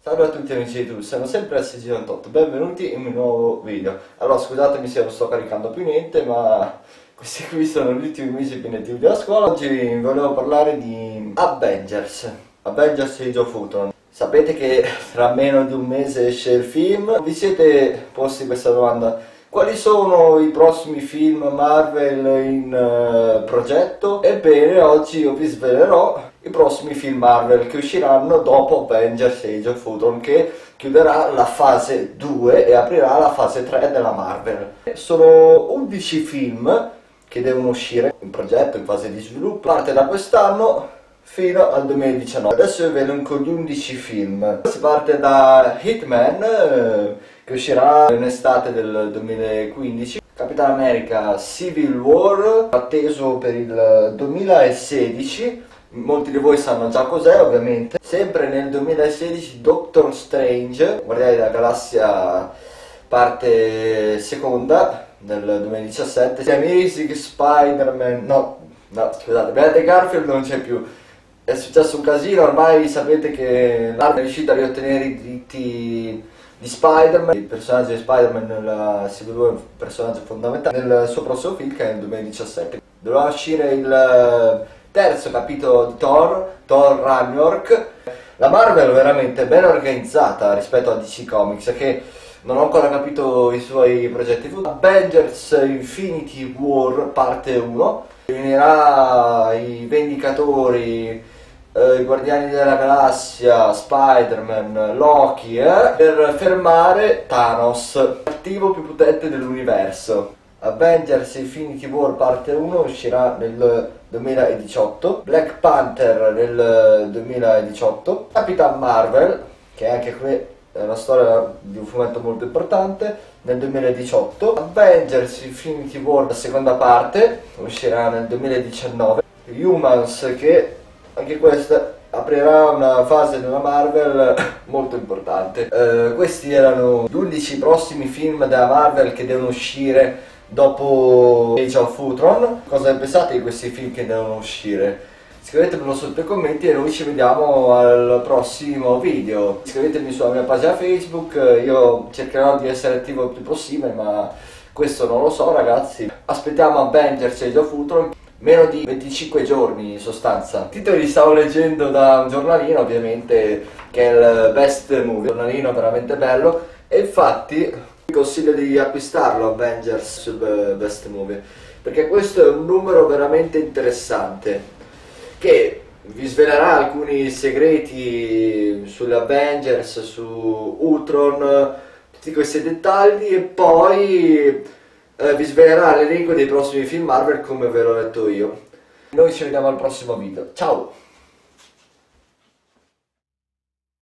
Salve a tutti amici di YouTube, sono sempre SG98, benvenuti in un nuovo video. Allora scusatemi se non sto caricando più niente, ma questi qui sono gli ultimi mesi impegnativi della scuola. Oggi volevo parlare di Avengers Age of Ultron. Sapete che tra meno di un mese esce il film? Vi siete posti questa domanda? Quali sono i prossimi film Marvel in progetto? Ebbene, oggi io vi svelerò i prossimi film Marvel che usciranno dopo Avengers Age of Ultron, che chiuderà la fase 2 e aprirà la fase 3 della Marvel. Sono 11 film che devono uscire in progetto, in fase di sviluppo, parte da quest'anno fino al 2019. Adesso vi elenco gli 11 film. Si parte da Hitman, che uscirà in estate del 2015. Capitan America Civil War, atteso per il 2016. Molti di voi sanno già cos'è, ovviamente. Sempre nel 2016 Doctor Strange, Guardiani della Galassia parte seconda, nel 2017. The Amazing Spider-Man, no, scusate, Andrew Garfield non c'è più. È successo un casino, ormai sapete che Marvel è riuscita a riottenere i diritti di Spider-Man. Il personaggio di Spider-Man nella Civil War è un personaggio fondamentale nel suo prossimo film, che è nel 2017. Doveva uscire il terzo capitolo di Thor Ragnarok. La Marvel è veramente ben organizzata rispetto a DC Comics, che non ho ancora capito i suoi progetti futuri. Avengers Infinity War parte 1 riunirà i Vendicatori, i Guardiani della Galassia, Spider-Man, Loki, per fermare Thanos, cattivo più potente dell'universo. Avengers Infinity War parte 1 uscirà nel 2018, Black Panther nel 2018, Capitan Marvel, che anche qui è una storia di un fumetto molto importante, nel 2018, Avengers Infinity War la seconda parte uscirà nel 2019, Humans, che anche questa aprirà una fase della Marvel molto importante. Questi erano gli 11 prossimi film della Marvel che devono uscire dopo Age of Ultron. Cosa ne pensate di questi film che devono uscire? Scrivetemelo sotto i commenti e noi ci vediamo al prossimo video. Iscrivetevi sulla mia pagina Facebook, io cercherò di essere attivo il più possibile, ma questo non lo so ragazzi. Aspettiamo Avengers Age of Ultron, meno di 25 giorni in sostanza. I titoli li stavo leggendo da un giornalino, ovviamente, che è il Best Movie, un giornalino veramente bello, e infatti vi consiglio di acquistarlo Avengers sul Best Movie, perché questo è un numero veramente interessante che vi svelerà alcuni segreti sulle Avengers, su Ultron, tutti questi dettagli, e poi vi svelerà l'elenco dei prossimi film Marvel come ve l'ho detto io. Noi ci vediamo al prossimo video, ciao!